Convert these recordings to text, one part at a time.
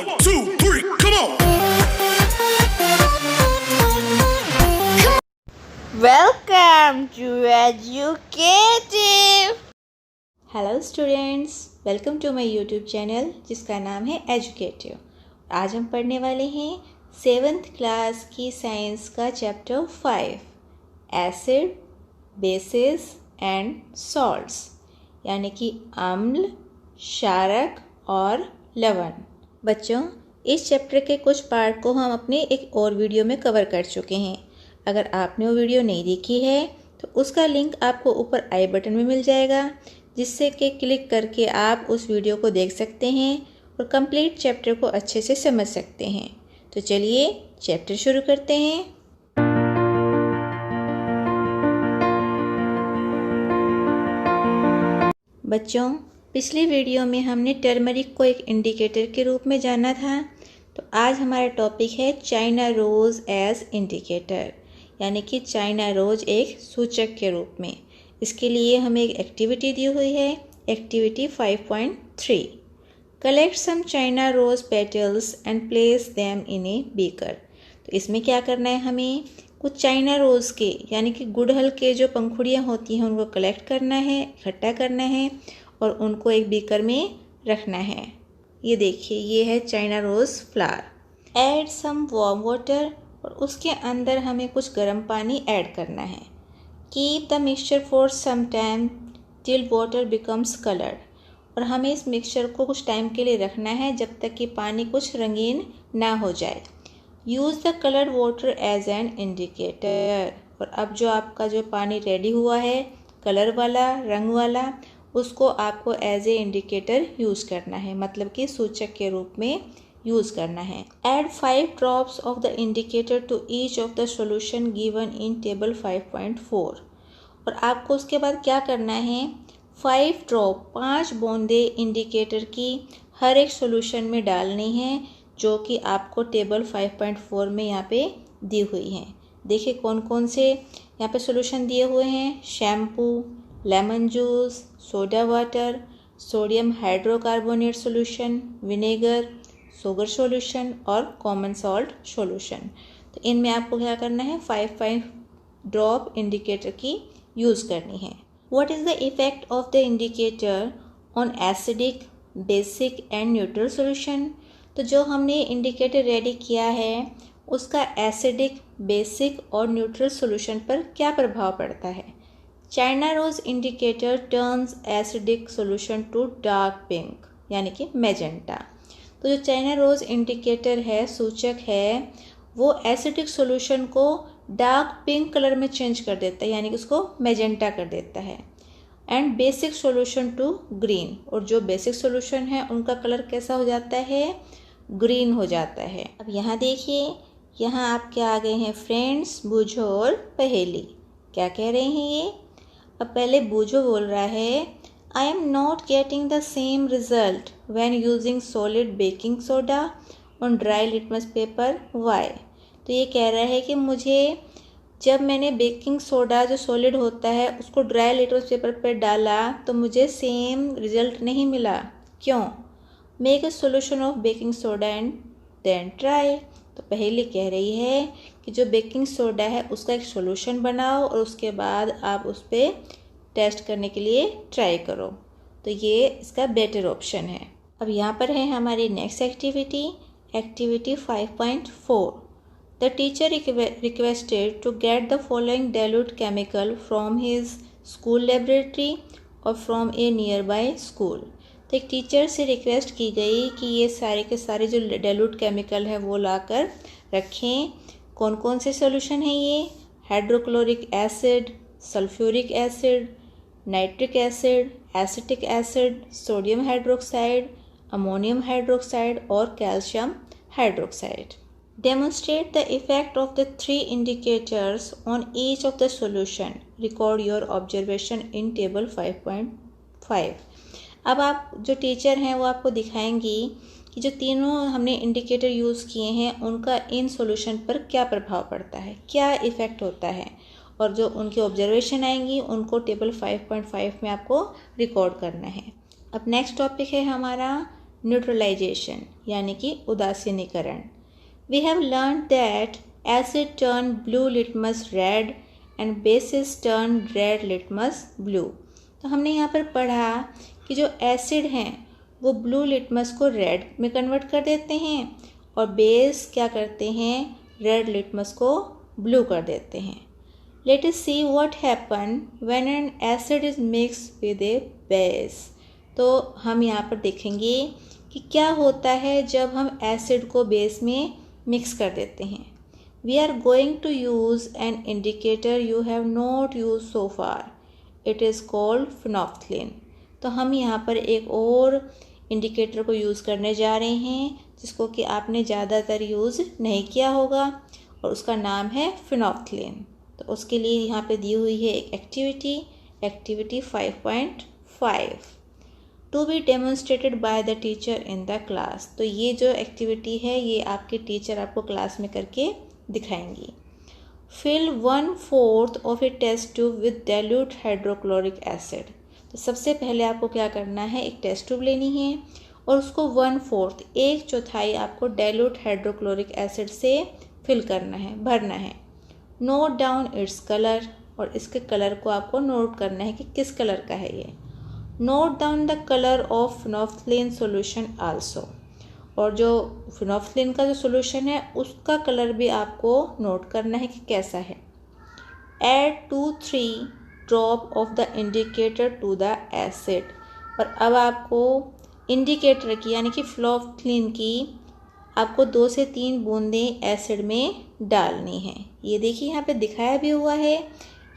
1, 2, 3, come on! Welcome to Educative. Hello students, welcome to my YouTube channel जिसका नाम है educative. आज हम पढ़ने वाले हैं 7th क्लास की साइंस का chapter 5 acid, basis and salts, यानी कि अम्ल, क्षारक और लवण। बच्चों, इस चैप्टर के कुछ पार्ट को हम अपने एक और वीडियो में कवर कर चुके हैं। अगर आपने वो वीडियो नहीं देखी है तो उसका लिंक आपको ऊपर आई बटन में मिल जाएगा, जिससे कि क्लिक करके आप उस वीडियो को देख सकते हैं और कंप्लीट चैप्टर को अच्छे से समझ सकते हैं। तो चलिए चैप्टर शुरू करते हैं। बच्चों, पिछली वीडियो में हमने टर्मरिक को एक इंडिकेटर के रूप में जाना था, तो आज हमारा टॉपिक है चाइना रोज़ एज इंडिकेटर, यानी कि चाइना रोज़ एक सूचक के रूप में। इसके लिए हमें एक एक्टिविटी दी हुई है, activity 5.3। Collect some China rose petals and place them in a beaker. तो इसमें क्या करना है, हमें कुछ चाइना रोज़ के यानी कि गुड़हल के जो पंखुड़ियाँ होती हैं उनको कलेक्ट करना है, इकट्ठा करना है और उनको एक बीकर में रखना है। ये देखिए, ये है China rose flower. Add some warm water, और उसके अंदर हमें कुछ गर्म पानी ऐड करना है। Keep the mixture for some time till water becomes coloured, और हमें इस मिक्सचर को कुछ टाइम के लिए रखना है जब तक कि पानी कुछ रंगीन ना हो जाए। Use the coloured water as an indicator, और अब जो आपका जो पानी रेडी हुआ है कलर वाला, रंग वाला, उसको आपको एज ए इंडिकेटर यूज़ करना है, मतलब कि सूचक के रूप में यूज़ करना है। Add 5 drops of the indicator to each of the solution given in table 5.4, और आपको उसके बाद क्या करना है, 5 ड्रॉप 5 बूंदे इंडिकेटर की हर एक सॉल्यूशन में डालनी है, जो कि आपको टेबल 5.4 में यहाँ पे दी हुई हैं। देखिए कौन कौन से यहाँ पे सॉल्यूशन दिए हुए हैं। Shampoo, lemon juice, soda water, sodium hydrocarbonate solution, vinegar, sugar solution और कॉमन सॉल्ट सॉल्यूशन। तो इनमें आपको क्या करना है, 5 ड्रॉप इंडिकेटर की यूज़ करनी है। What is the effect of the indicator on acidic, basic and neutral solution. तो जो हमने इंडिकेटर रेडी किया है उसका एसिडिक, बेसिक और न्यूट्रल सॉल्यूशन पर क्या प्रभाव पड़ता है। China rose indicator turns acidic solution to dark pink, यानी कि मैजेंटा। तो जो चाइना रोज़ इंडिकेटर है, सूचक है, वो एसिडिक सॉल्यूशन को डार्क पिंक कलर में चेंज कर देता है, यानी कि उसको मैजेंटा कर देता है। And basic solution to green, और जो बेसिक सॉल्यूशन है उनका कलर कैसा हो जाता है, ग्रीन हो जाता है। अब यहाँ देखिए, यहाँ आपके आ गए हैं फ्रेंड्स बूझो और पहेली। क्या कह रहे हैं ये। अब पहले बूझो बोल रहा है, I am not getting the same result when using solid baking soda on dry litmus paper, why. तो ये कह रहा है कि मुझे जब मैंने बेकिंग सोडा जो सॉलिड होता है उसको ड्राई लिटमस पेपर पर डाला तो मुझे सेम रिजल्ट नहीं मिला, क्यों। Make a solution of baking soda and then try. तो पहले कह रही है कि जो बेकिंग सोडा है उसका एक सॉल्यूशन बनाओ और उसके बाद आप उस पर टेस्ट करने के लिए ट्राई करो। तो ये इसका बेटर ऑप्शन है। अब यहाँ पर है हमारी next activity, activity 5.4। The teacher requested to get the following dilute chemical from his school laboratory और from a nearby school. तो एक टीचर से रिक्वेस्ट की गई कि ये सारे के सारे जो डाइल्यूट केमिकल है वो लाकर रखें। कौन कौन से सॉल्यूशन हैं ये, hydrochloric acid, sulphuric acid, nitric acid, acetic acid, sodium hydroxide, ammonium hydroxide और calcium hydroxide. Demonstrate the effect of the 3 indicators on each of the solution. Record your observation in table 5.5। अब आप जो teacher हैं वो आपको दिखाएंगी कि जो तीनों हमने इंडिकेटर यूज़ किए हैं उनका इन सॉल्यूशन पर क्या प्रभाव पड़ता है, क्या इफ़ेक्ट होता है, और जो उनकी ऑब्जर्वेशन आएंगी उनको टेबल 5.5 में आपको रिकॉर्ड करना है। अब नेक्स्ट टॉपिक है हमारा न्यूट्रलाइजेशन यानी कि उदासीनीकरण। We have learn that acid turn blue litmus red and bases turn red litmus blue. तो हमने यहाँ पर पढ़ा कि जो एसिड हैं वो ब्लू लिटमस को रेड में कन्वर्ट कर देते हैं और बेस क्या करते हैं, रेड लिटमस को ब्लू कर देते हैं। Let us see what happen when an acid is mix with A base. तो हम यहाँ पर देखेंगे कि क्या होता है जब हम एसिड को बेस में मिक्स कर देते हैं। We are going to use an indicator you have not use so far, it is called phenolphthalein. तो हम यहाँ पर एक और इंडिकेटर को यूज़ करने जा रहे हैं जिसको कि आपने ज़्यादातर यूज़ नहीं किया होगा और उसका नाम है फिनोल्फ्थलीन। तो उसके लिए यहाँ पे दी हुई है एक activity 5.5 to be demonstrated by the teacher in the class. तो ये जो एक्टिविटी है ये आपके टीचर आपको क्लास में करके दिखाएंगी। Fill 1/4 of a test tube with dilute hydrochloric acid. तो सबसे पहले आपको क्या करना है, एक टेस्ट ट्यूब लेनी है और उसको 1/4 1/4 आपको डाइल्यूट हाइड्रोक्लोरिक एसिड से फिल करना है, भरना है। नोट डाउन इट्स कलर, और इसके कलर को आपको नोट करना है कि किस कलर का है ये। Note down the colour of phenolphthalein solution also, और जो फिनोल्फ्थलीन का जो सॉल्यूशन है उसका कलर भी आपको नोट करना है कि कैसा है। Add 2-3 drop of the indicator to the acid, और अब आपको इंडिकेटर की यानी कि फिनोल्फ्थलीन की आपको 2 से 3 बूंदें एसिड में डालनी है। ये देखिए यहाँ पे दिखाया भी हुआ है,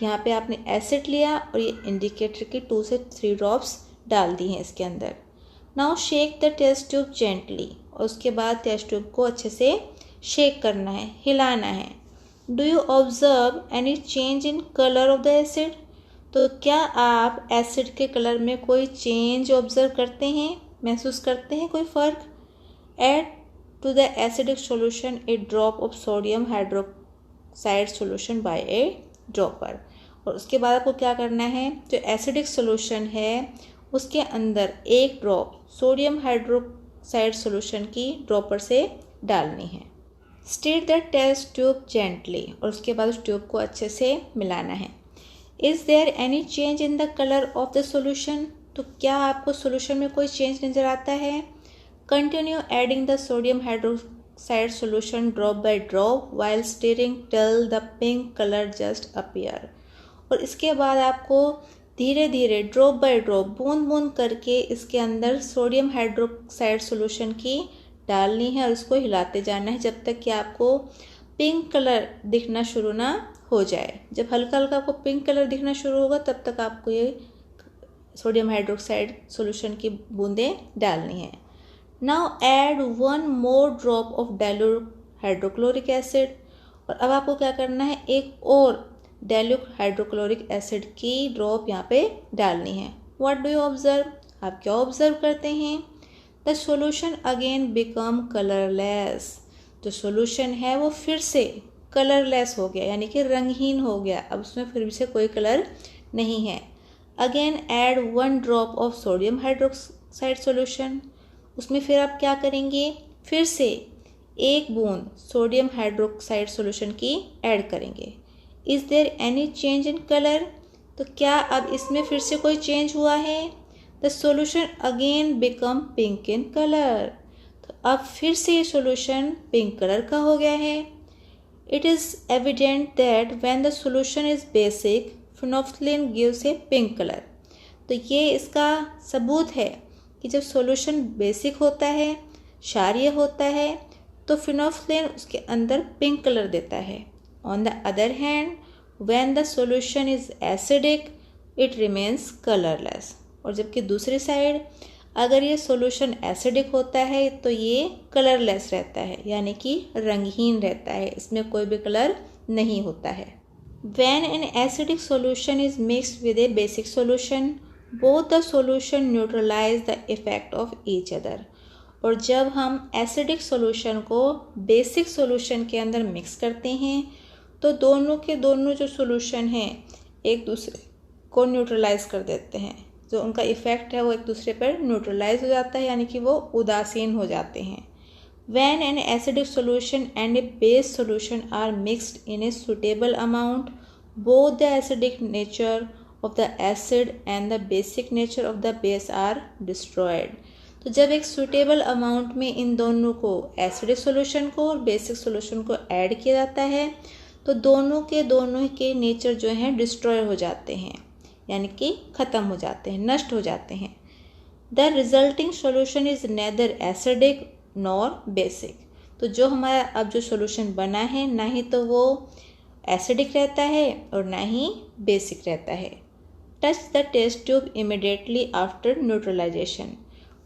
यहाँ पे आपने एसिड लिया और ये इंडिकेटर की 2 से 3 ड्रॉप्स डाल दी हैं इसके अंदर। Now shake the test tube gently, और उसके बाद टेस्ट ट्यूब को अच्छे से शेक करना है, हिलाना है। Do you observe any change in colour of the acid. तो क्या आप एसिड के कलर में कोई चेंज ऑब्जर्व करते हैं, महसूस करते हैं कोई फ़र्क। Add to the acidic solution a drop of sodium hydroxide solution by a dropper, और उसके बाद आपको क्या करना है, जो एसिडिक सॉल्यूशन है उसके अंदर 1 ड्रॉप सोडियम हाइड्रोक्साइड सॉल्यूशन की ड्रॉपर से डालनी है। Stir the test tube gently, और उसके बाद उस ट्यूब को अच्छे से मिलाना है। Is there any change in the colour of the solution. तो क्या आपको सॉल्यूशन में कोई चेंज नज़र आता है। Continue adding the sodium hydroxide solution drop by drop while steering till the pink colour just appear, और इसके बाद आपको धीरे धीरे ड्रॉप बाय ड्रॉप बूंद बूंद करके इसके अंदर सोडियम हाइड्रोक्साइड सॉल्यूशन की डालनी है और इसको हिलाते जाना है जब तक कि आपको पिंक कलर दिखना शुरू ना हो जाए। जब हल्का हल्का आपको पिंक कलर दिखना शुरू होगा तब तक आपको ये सोडियम हाइड्रोक्साइड सॉल्यूशन की बूंदें डालनी है। Now add 1 more drop of dilute hydrochloric acid, और अब आपको क्या करना है, एक और डाइल्यूट हाइड्रोक्लोरिक एसिड की ड्रॉप यहाँ पे डालनी है। व्हाट डू यू ऑब्जर्व, आप क्या ऑब्जर्व करते हैं। The solution again become colourless, जो सॉल्यूशन है वो फिर से कलरलेस हो गया यानी कि रंगहीन हो गया, अब उसमें फिर से कोई कलर नहीं है। Again add 1 drop of sodium hydroxide solution, उसमें फिर आप क्या करेंगे, फिर से 1 बूंद सोडियम हाइड्रोक्साइड सॉल्यूशन की ऐड करेंगे। Is there any change in colour, तो क्या अब इसमें फिर से कोई चेंज हुआ है। The solution again become pink in colour, तो अब फिर से ये सॉल्यूशन पिंक कलर का हो गया है। It is evident that when the solution is basic phenolphthalein gives a pink colour, तो ये इसका सबूत है कि जब सॉल्यूशन बेसिक होता है, क्षारीय होता है, तो फिनोल्फ्थलीन उसके अंदर पिंक कलर देता है। On the other hand when the solution is acidic it remains colourless, और जबकि दूसरी साइड अगर ये सॉल्यूशन एसिडिक होता है तो ये कलरलेस रहता है यानी कि रंगहीन रहता है, इसमें कोई भी कलर नहीं होता है। When an acidic solution is mixed with a basic solution both the solution neutralise the effect of each other, और जब हम एसिडिक सॉल्यूशन को बेसिक सॉल्यूशन के अंदर मिक्स करते हैं तो दोनों के दोनों जो सॉल्यूशन हैं एक दूसरे को न्यूट्रलाइज कर देते हैं। जो उनका इफ़ेक्ट है वो एक दूसरे पर न्यूट्रलाइज हो जाता है, यानी कि वो उदासीन हो जाते हैं। When an acidic solution and a base solution are mixed in a suitable amount, both the acidic nature of the acid and the basic nature of the base are destroyed. तो जब एक suitable amount में इन दोनों को, acidic solution को और basic solution को add किया जाता है, तो दोनों के नेचर जो हैं डिस्ट्रॉय हो जाते हैं, यानी कि ख़त्म हो जाते हैं, नष्ट हो जाते हैं। The resulting solution is neither acidic nor basic. तो जो हमारा अब जो सोल्यूशन बना है, ना ही तो वो एसिडिक रहता है और ना ही बेसिक रहता है। Touch the test tube immediately after neutralisation.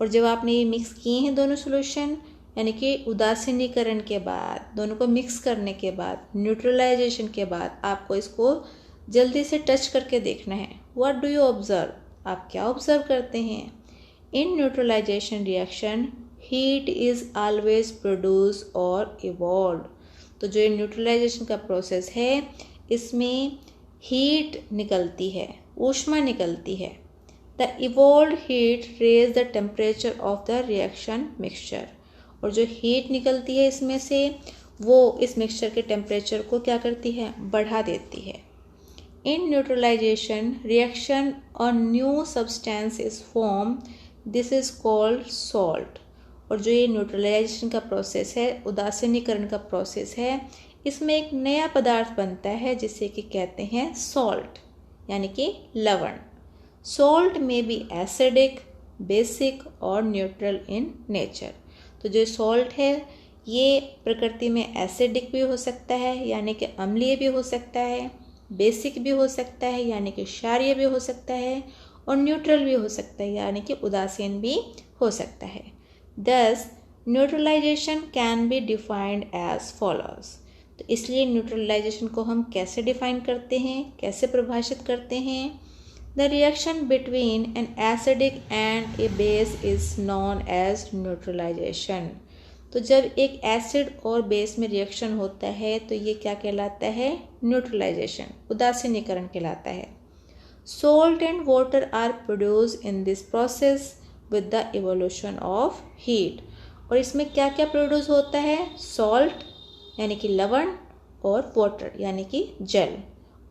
और जब आपने ये मिक्स किए हैं दोनों सोल्यूशन, यानी कि उदासीनीकरण के बाद, दोनों को मिक्स करने के बाद, न्यूट्रलाइजेशन के बाद, आपको इसको जल्दी से टच करके देखना है। What do you observe? आप क्या ऑब्जर्व करते हैं? In neutralization reaction heat is always produce और इवॉल्व। तो जो ये न्यूट्रलाइजेशन का प्रोसेस है, इसमें हीट निकलती है, ऊष्मा निकलती है। The evolve heat raise the temperature of the reaction mixture. और जो हीट निकलती है इसमें से, वो इस मिक्सचर के टेम्परेचर को क्या करती है? बढ़ा देती है। इन न्यूट्रलाइजेशन रिएक्शन और new substance is form, this is called salt. और जो ये न्यूट्रलाइजेशन का प्रोसेस है, उदासीनीकरण का प्रोसेस है, इसमें एक नया पदार्थ बनता है जिसे कि कहते हैं सॉल्ट, यानी कि लवण। सॉल्ट में भी एसिडिक, बेसिक और न्यूट्रल इन नेचर। तो जो सॉल्ट है ये प्रकृति में एसिडिक भी हो सकता है, यानी कि अम्लीय भी हो सकता है, बेसिक भी हो सकता है, यानी कि क्षारीय भी हो सकता है, और न्यूट्रल भी हो सकता है, यानी कि उदासीन भी हो सकता है। Thus, neutralization can be defined as follows. तो इसलिए न्यूट्रलाइजेशन को हम कैसे डिफाइन करते हैं, कैसे परिभाषित करते हैं? The reaction between an acidic and a base is known as neutralization. तो जब एक एसिड और बेस में रिएक्शन होता है तो ये क्या कहलाता है? न्यूट्रलाइजेशन, उदासीनीकरण कहलाता है। Salt and water are produced in this process with the evolution of heat. और इसमें क्या क्या प्रोड्यूस होता है? सॉल्ट यानी कि लवण, और वाटर यानी कि जल,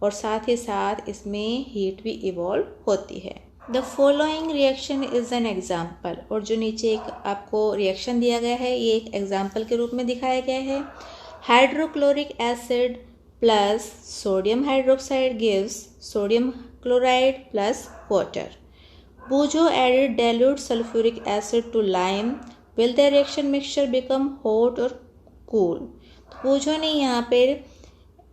और साथ ही साथ इसमें हीट भी इवॉल्व होती है। The following reaction is an example. और जो नीचे एक आपको रिएक्शन दिया गया है, ये एक एग्जाम्पल के रूप में दिखाया गया है। Hydrochloric acid plus sodium hydroxide gives sodium chloride plus water. Bujo added dilute sulfuric acid to lime. Will the reaction mixture become hot or cool? तो बूझो ने यहाँ पर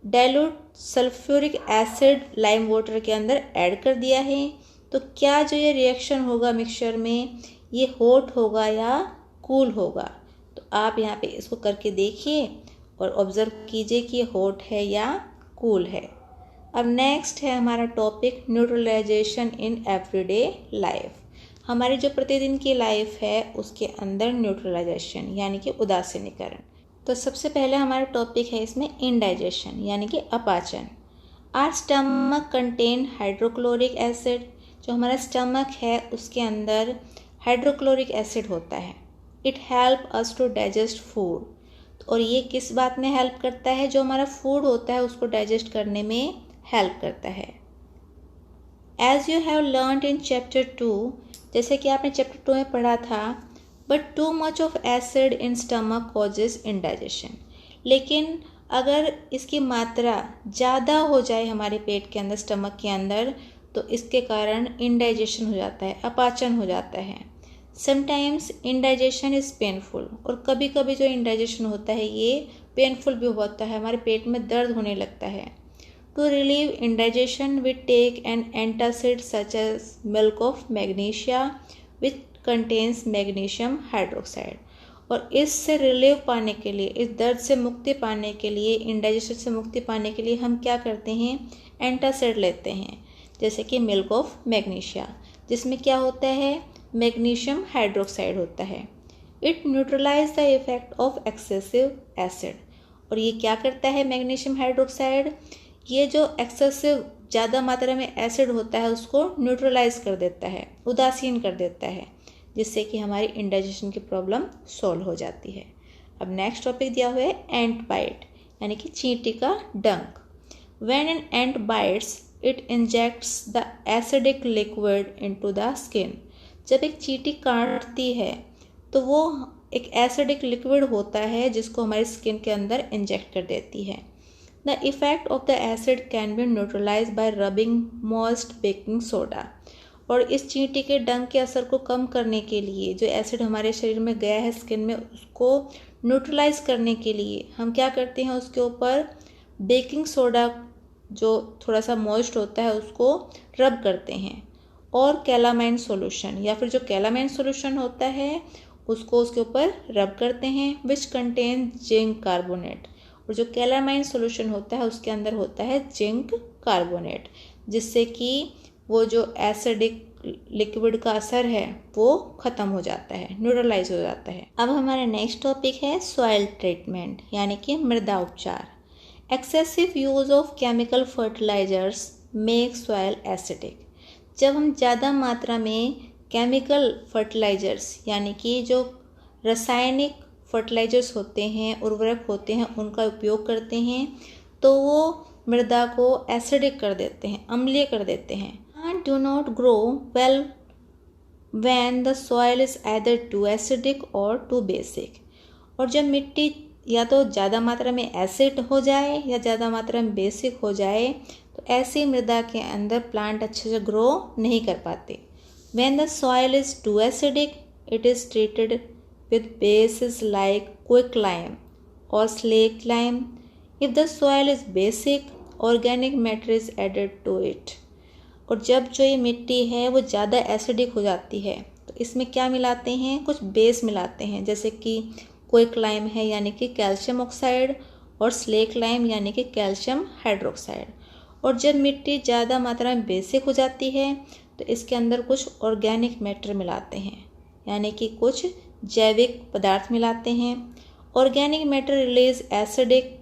dilute sulphuric acid lime water के अंदर ऐड कर दिया है। तो क्या जो ये रिएक्शन होगा मिक्सचर में, ये हॉट होगा या कूल होगा? तो आप यहाँ पे इसको करके देखिए और ऑब्जर्व कीजिए कि ये हॉट है या कूल है। अब नेक्स्ट है हमारा topic neutralisation in everyday life. हमारी जो प्रतिदिन की लाइफ है उसके अंदर न्यूट्रलाइजेशन यानी कि उदासीनीकरण। तो सबसे पहले हमारा टॉपिक है इसमें इंडाइजेशन यानी कि अपाचन। Our stomach contain hydrochloric acid. जो हमारा स्टमक है उसके अंदर हाइड्रोक्लोरिक एसिड होता है। It help us to digest food. और ये किस बात में हेल्प करता है? जो हमारा फूड होता है उसको डाइजेस्ट करने में हेल्प करता है। As you have learned in chapter 2, जैसे कि आपने चैप्टर 2 में पढ़ा था, but too much of acid in stomach causes indigestion. लेकिन अगर इसकी मात्रा ज़्यादा हो जाए हमारे पेट के अंदर, स्टमक के अंदर, तो इसके कारण इंडाइजेशन हो जाता है, अपाचन हो जाता है। Sometimes indigestion is painful. और कभी कभी जो इंडाइजेशन होता है ये पेनफुल भी होता है, हमारे पेट में दर्द होने लगता है। To relieve indigestion, we take an antacid such as milk of magnesia, which contains magnesium hydroxide. और इससे रिलीव पाने के लिए, इस दर्द से मुक्ति पाने के लिए, इंडाइजेशन से मुक्ति पाने के लिए हम क्या करते हैं? एंटासिड लेते हैं, जैसे कि मिल्क ऑफ मैग्नीशिया, जिसमें क्या होता है? मैग्नीशियम हाइड्रोक्साइड होता है। It neutralise the effect of excessive acid. और ये क्या करता है मैग्नीशियम हाइड्रोक्साइड? ये जो एक्सेसिव ज़्यादा मात्रा में एसिड होता है उसको न्यूट्रलाइज कर देता है, उदासीन कर देता है, जिससे कि हमारी इंडाइजेशन की प्रॉब्लम सॉल्व हो जाती है। अब नेक्स्ट टॉपिक दिया हुआ है एंट बाइट, यानी कि चींटी का डंक। When an ant bytes it injects the acidic liquid into the skin. जब एक चींटी काटती है तो वो एक एसिडिक लिक्विड होता है जिसको हमारी स्किन के अंदर इंजेक्ट कर देती है। The effect of the acid can be neutralise by rubbing moist baking soda. और इस चींटी के डंक के असर को कम करने के लिए, जो एसिड हमारे शरीर में गया है स्किन में, उसको न्यूट्रलाइज करने के लिए हम क्या करते हैं, उसके ऊपर बेकिंग सोडा जो थोड़ा सा मॉइस्ट होता है उसको रब करते हैं, और कैलामाइन सॉल्यूशन या फिर जो कैलामाइन सॉल्यूशन होता है उसको उसके ऊपर रब करते हैं, विच कंटेन जिंक कार्बोनेट। और जो कैलामाइन सॉल्यूशन होता है उसके अंदर होता है जिंक कार्बोनेट, जिससे कि वो जो एसिडिक लिक्विड का असर है वो ख़त्म हो जाता है, न्यूट्रलाइज हो जाता है। अब हमारा नेक्स्ट टॉपिक है सॉइल ट्रीटमेंट, यानी कि मृदा उपचार। Excessive use of chemical fertilisers make soil acidic. जब हम ज़्यादा मात्रा में केमिकल फर्टिलाइजर्स, यानी कि जो रासायनिक फर्टिलाइजर्स होते हैं, उर्वरक होते हैं, उनका उपयोग करते हैं तो वो मृदा को एसिडिक कर देते हैं, अम्लीय कर देते हैं। Plants do not grow well when the soil is either too acidic or too basic। और जब मिट्टी या तो ज़्यादा मात्रा में एसिड हो जाए या ज़्यादा मात्रा में बेसिक हो जाए तो ऐसी मृदा के अंदर प्लांट अच्छे से ग्रो नहीं कर पाते। When the soil is too acidic, it is treated with bases like quicklime or slaked lime. If the soil is basic, organic matter is added to it। और जब जो ये मिट्टी है वो ज़्यादा एसिडिक हो जाती है तो इसमें क्या मिलाते हैं, कुछ बेस मिलाते हैं, जैसे कि क्विकलाइम है यानी कि कैल्शियम ऑक्साइड, और स्लेक लाइम यानी कि कैल्शियम हाइड्रोक्साइड। और जब मिट्टी ज़्यादा मात्रा में बेसिक हो जाती है तो इसके अंदर कुछ ऑर्गेनिक मैटर मिलाते हैं, यानी कि कुछ जैविक पदार्थ मिलाते हैं। Organic matter release acidic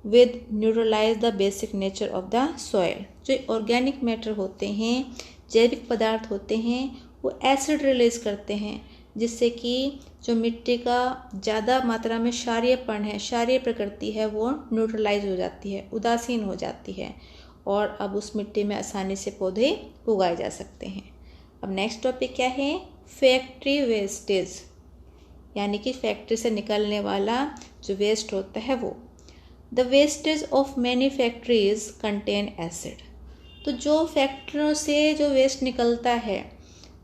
with neutralise the basic nature of the soil. जो ऑर्गेनिक मैटर होते हैं, जैविक पदार्थ होते हैं, वो एसिड रिलीज करते हैं, जिससे कि जो मिट्टी का ज़्यादा मात्रा में क्षारीयपन है, क्षारीय प्रकृति है, वो न्यूट्रलाइज हो जाती है, उदासीन हो जाती है, और अब उस मिट्टी में आसानी से पौधे उगाए जा सकते हैं। अब नेक्स्ट टॉपिक क्या है, फैक्ट्री वेस्टेज, यानी कि फैक्ट्री से निकलने वाला जो वेस्ट होता है वो। The wastage of many factories contain acid. तो जो फैक्ट्रियों से जो वेस्ट निकलता है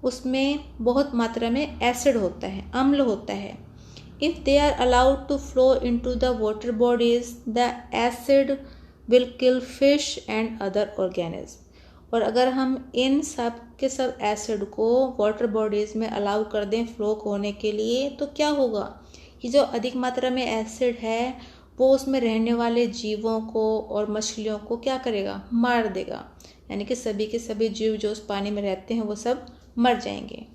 उसमें बहुत मात्रा में एसिड होता है, अम्ल होता है। If they are allowed to flow into the water bodies the acid will kill fish and other organism. और अगर हम इन सब के सब एसिड को वाटर बॉडीज़ में अलाउ कर दें फ्लो होने के लिए तो क्या होगा कि जो अधिक मात्रा में एसिड है वो उसमें रहने वाले जीवों को और मछलियों को क्या करेगा, मार देगा, यानी कि सभी के सभी जीव जो उस पानी में रहते हैं वो सब मर जाएंगे।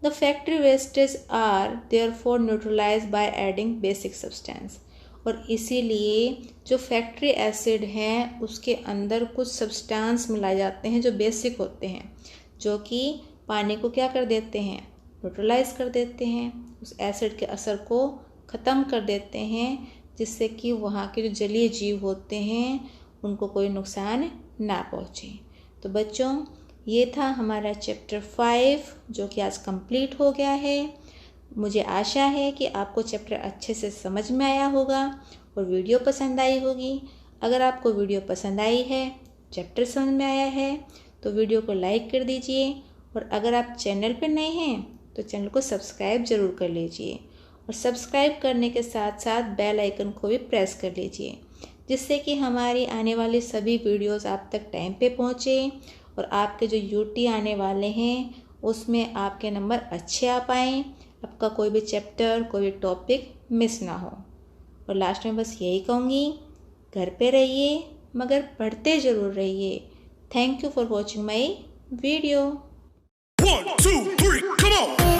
The factory wastage are therefore neutralise by adding basic substance. और इसीलिए जो फैक्ट्री एसिड हैं उसके अंदर कुछ सब्सटेंस मिलाए जाते हैं जो बेसिक होते हैं, जो कि पानी को क्या कर देते हैं, न्यूट्रलाइज कर देते हैं, उस एसिड के असर को ख़त्म कर देते हैं, जिससे कि वहाँ के जो जलीय जीव होते हैं उनको कोई नुकसान ना पहुँचे। तो बच्चों ये था हमारा चैप्टर 5 जो कि आज कंप्लीट हो गया है। मुझे आशा है कि आपको चैप्टर अच्छे से समझ में आया होगा और वीडियो पसंद आई होगी। अगर आपको वीडियो पसंद आई है, चैप्टर समझ में आया है तो वीडियो को लाइक कर दीजिए, और अगर आप चैनल पर नए हैं तो चैनल को सब्सक्राइब ज़रूर कर लीजिए, और सब्सक्राइब करने के साथ साथ बेल आइकन को भी प्रेस कर लीजिए, जिससे कि हमारी आने वाली सभी वीडियोस आप तक टाइम पे पहुँचे, और आपके जो यूटी आने वाले हैं उसमें आपके नंबर अच्छे आ पाएँ, आपका कोई भी चैप्टर, कोई भी टॉपिक मिस ना हो। और लास्ट में बस यही कहूँगी, घर पे रहिए मगर पढ़ते ज़रूर रहिए। Thank you for watching my video. 1 2 3 come on